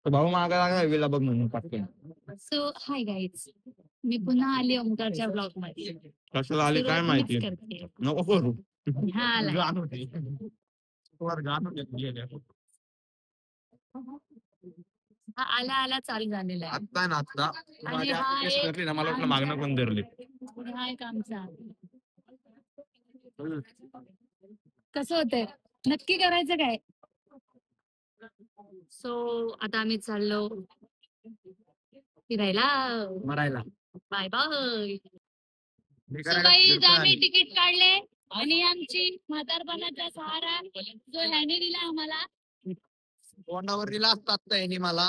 तर भाऊ मागा लागला विला बघ म्हणून पटकन. सो हाय गाईज, मी पुन्हा आली ओंकारच्या ब्लॉग मध्ये. कशाला आली काय सुरुवात माहिती. मीच करते. नको करू. हा आला. गाण होते. वर गाण होते. हा आला आला चालू झालेला आहे. आत्ता ना आत्ता आणि माझ्या हा केस एक धरली ना मला वाटलं मागणं पण धरली. आणि हा एक आमचा. कसं होतंय, नक्की करायचं काय? सो आता आम्ही चाललो फिरायला. मरायला. Bye bye. मी सो करायला गाईज फिरतोय आम्ही आम्ही. तिकीट काढले आणि आमची म्हातारपणाचा सहारा जो ह्याने दिला आम्हाला. तोंडावर दिला असता आत्ता यांनी मला.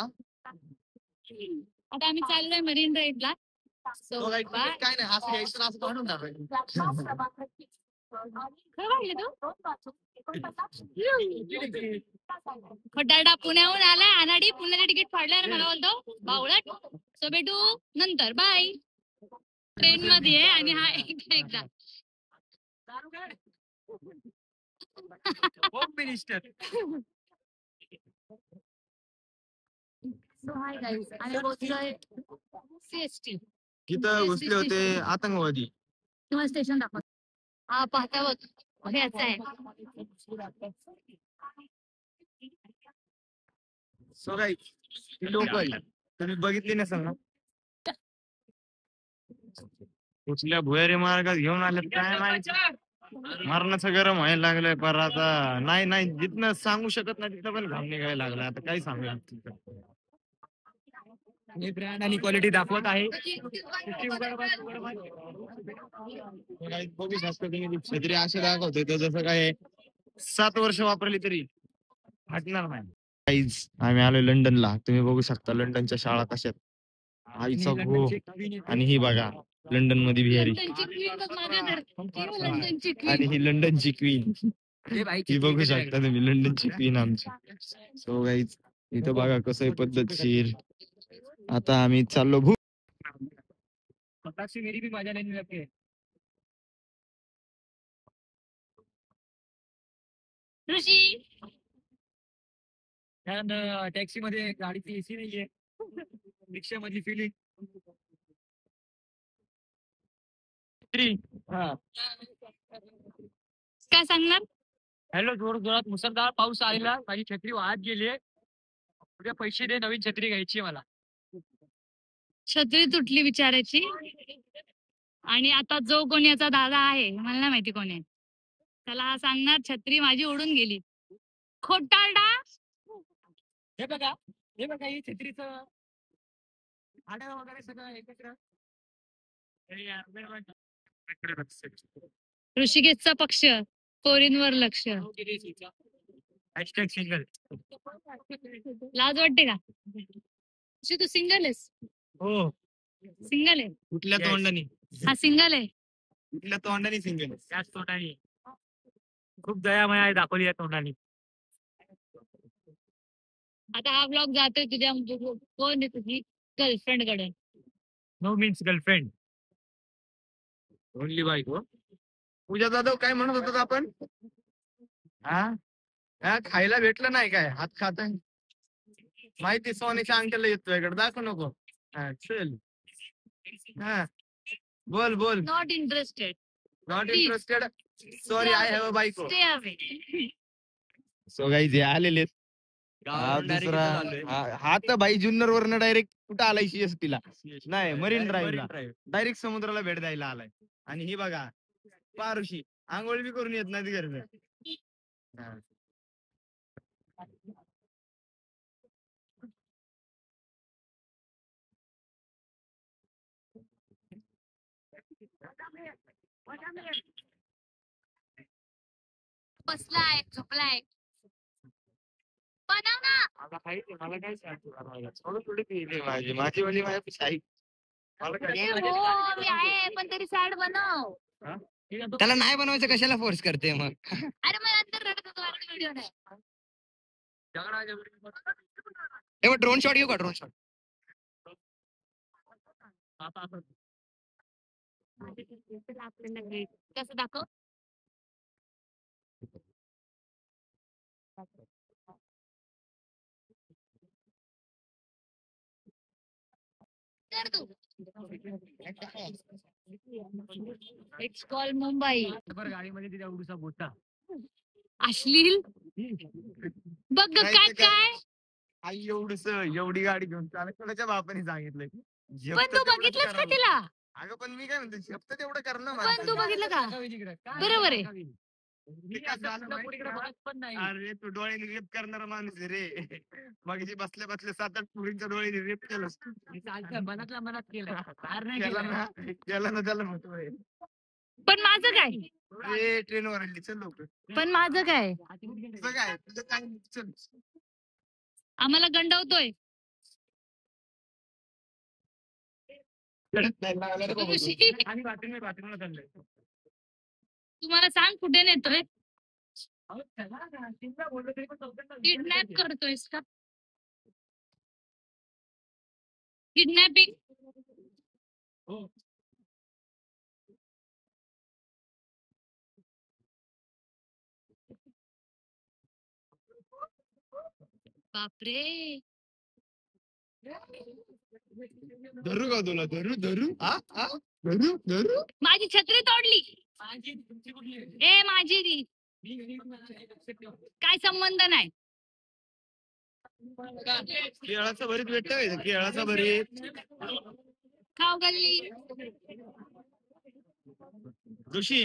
आता आम्ही चाललोय मरीन ड्राईव्हला. सो तो लाईट बाय. काय नाही असं यायचं असं काढून टाकायचं. खरं वाटलं तू? खड्डाडा पुण्याहून आलाय अनाडी, पुण्याचं तिकीट फाडलंय आणि मला बोलतो बावळट. सो भेटू नंतर, बाय. ट्रेन मध्ये आहे आणि हा एकदा home minister. So hi guys, आणि पोहोचलोय सीएसटी तिथं घुसले होते आतंकवादी. किंवा स्टेशन दाखव. हा पाहता बघ, हे असं आहे. सो गाईज ती लोक तुम्ही बघितली नसेल ना. कुठल्या भुयारी मार्गात घेऊन आले काय माहिती. मरणाचं गरम व्हायला लागलंय पर आता नाही नाही जिथनं सांगू शकत नाही तिथं पण घाम निघायला लागलाय. आता काय सांगू मी ब्रँड आणि क्वालिटी दाखवत आहे. बघू शकता तुम्ही छत्री असे दाखवते तर जसं काय 7 वर्ष वापरली तरी हटणार नाही. काहीच आम्ही आलोय लंडनला. तुम्ही बघू शकता लंडनच्या शाळा कशात. आईचा गो. आणि ही बघा लंडन मध्ये बिहारी आणि ही लंडनची क्वीन. ही बघू शकता तुम्ही लंडनची क्वीन आमची. सो गाईज इथं बघा कसं आहे पद्धतशीर. आता आम्ही चाललो मेरी भी मजा लेने लगे. ऋषी टॅक्सी मध्ये गाडीची एसी नाहीये. रिक्षा मधली फिलिंग. काय सांगणार? हॅलो, जोरात मुसळधार पाऊस आलेला. माझी छत्री वाहत गेली. उद्या पैसे दे, नवीन छत्री घ्यायची मला. छत्री तुटली बिचाराची. आणि आता जो कोणी याचा दादा आहे, मला नाही माहिती कोण आहे, त्याला हा सांगणार छत्री माझी उडून गेली. खोटारडा. हे बघा ही छत्रीचं आडा वगैरे सगळं एकत्र. ऋषिकेशचा पक्ष, पोरींवर लक्ष. Hashtag single. लाज वाटते का? तू सिंगल आहेस? हो. सिंगल आहे? कुठल्या तोंडाने? हा सिंगल आहे. कुठल्या तोंडाने सिंगल? त्याच तोंडाने. खूप दयामय आहे दाखवली या तोंडाने. आता हा ब्लॉग जातोय तुझ्या कोण आहे तुझी गर्लफ्रेंड कडे. No means girlfriend, only wife. Pooja Jadhav काय म्हणत होतात आपण? हा खायला भेटलं नाही काय? हात खात माहिती सोन्याच्या अंगठ्याला येतोय इकडे दाखव नको. हा चल. हा बोल. Not interested. Not interested. Sorry I have a बायको. Stay away. सो गाईज आलेले. दुसरा हा तर भाई जुन्नर वरनं डायरेक्ट कुठं आलाय सीएसटी ला नाही मरीन ड्राईव्हला डायरेक्ट समुद्राला भेट द्यायला आलाय. आणि ही बघा पारुशी आंघोळ बी करून येत नाही घरनं. बसलाय झोपलाय. बनव ना. मला काय सांगतो थोडी माझी वाली माझ्या आई. मी आहे पण तरी सॅड बनव. त्याला नाही बनवायचं कशाला फोर्स करते मग? अरे मग नंतर रडत होतो व्हिडिओ नाही. ड्रोन शॉट घेऊ का? ड्रोन शॉट कसं दाखव? कर तू. X call Mumbai. गाडीमध्ये तिच्या उडूसा बोटा अश्लील बघ ग, नाही काय तर काय? काय आई एवढी गाडी घेऊन चालत कोणाच्या बापाने सांगितलंय पण तू बघितलंस का तिला? अगं पण मी काय म्हणतो जप्त तेवढं कर ना पण तू बघितलं का? बरोबर आहे. अरे तू डोळ्याने रेप करणारा माणूस आहे रे. मग बसल्या बसल्या 7-8 पुरींच्या डोळ्याने रेप केलं मनातला मनात केलं केला ना त्याला महत्व आहे. पण माझं काय? ए ट्रेनवर आणली चल लवकर. पण माझं काय? तुझं काय चल. आम्हाला गंडवतोय. आणि बाथरूमला चाललंय. तुम्हाला सांग कुठे नेतोय? किडनॅप करतोयस का? किडनॅपिंग. बापरे. धरू का तुला धरू माझी छत्री तोडली. ए माझी ती. काय संबंध नाही. केळाचं भरीत भेटत केळाचं भरीत खाऊ गल्ली. ऋषी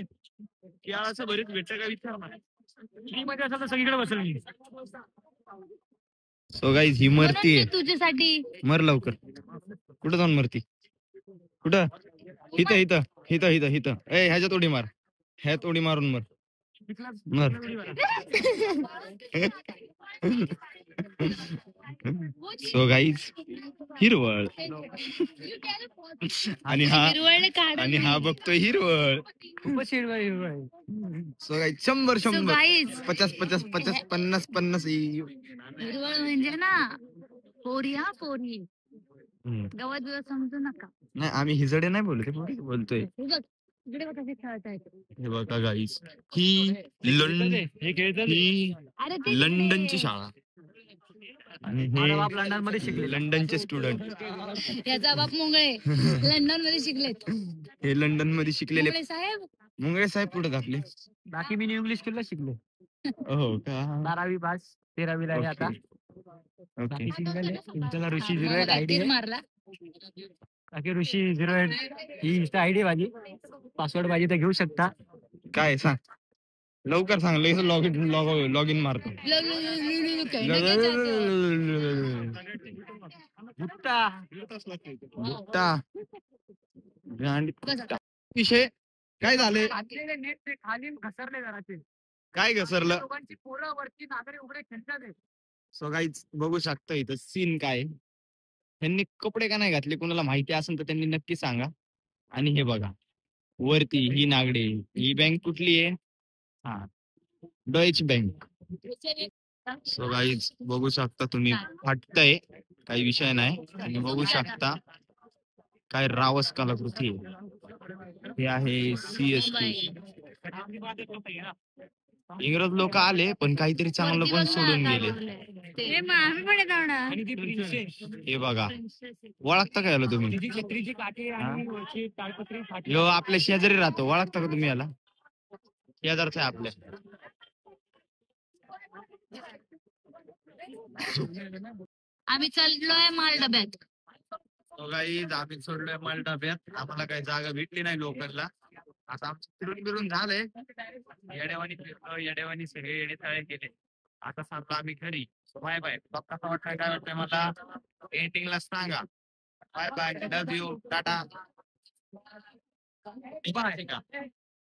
केळाचं भरीत भेटत का विचार ना. मी मध्ये असं तर सगळीकडे बसेल मी. सो गाईज ही मरती म्हणून ते तुझ्यासाठी. मर लवकर. कुठं जाऊन मरती? कुठं? इथं इथं इथं इथं इथं. ए ह्याच्यात उडी मार. ह्यात उडी मारून मर. मर. सो गाईज हिरवळ आणि हा बघतोय हिरवळ. खूपच हिरवळ. So guys 100 So 100 guys, 50 50 50 50 50. हिरवळ म्हणजे ना पोरी. हा पोरी गवत बिवत समजू नका. नाही आम्ही हिजडे नाही बोलतोय. हे बघ इकडे बघ कसे खेळतायत. हे बघा गाईज ही अरे ते लंडनची शाळा आणि लंडन मध्ये शिकले. लंडनचे स्टुडंट. याचा बाप मुंगळे लंडन मध्ये शिकलेत. हे लंडन मध्ये शिकलेले मुंगळे साहेब. मुंगळे साहेब पुढे आपले. बाकी मी इंग्लिश स्कूलला शिकले. हो का? 12वी पास 13वी आहे आता. ओके. तुमच्याला ऋषी मला 08 काय आयडी तीर आहे. मारला. बाकी ऋषी 08 ही इंस्टा आयडी माझी. पासवर्ड पाहिजे तर घेऊ शकता. काय सांग लवकर सांग. लगेच लॉग इन मारतो. विषय काय झाले? खाली घसरले जराचे. काय घसरलं? दोघांची पोरं वरती नागरे उघडे खेळतात. सो गाईज बघू शकता इथं सीन काय. त्यांनी कपडे का नाही घातले कोणाला माहिती असेल तर त्यांनी नक्की सांगा. आणि हे बघा वरती ही नागडे. ही बँक कुठली आहे? हा डॉइच बँक. सो गाईज बघू शकता तुम्ही फाटतंय काही विषय नाही. आणि बघू शकता काय रावस कलाकृती आहे. हे आहे CST. इंग्रज लोक आले पण काहीतरी चांगलं पण सोडून गेले. हे बघा ओळखता का याला तुम्ही? यो आपल्या शेजारी राहतो. ओळखता का तुम्ही याला? शेजारचा आहे आपल्या. आम्ही चाललोय माल डब्यात. आम्ही सोडलोय माल डब्यात. आम्हाला काही जागा भेटली नाही लोकलला. आता आमचं फिरून झालंय. येडेवानी सगळे येडे तळे केले. आता सांगतो आम्ही घरी. Bye bye. कसा वाटतंय काय वाटतंय मला एंडिंगला सांगा. Bye bye. Love you. Tata. Bye.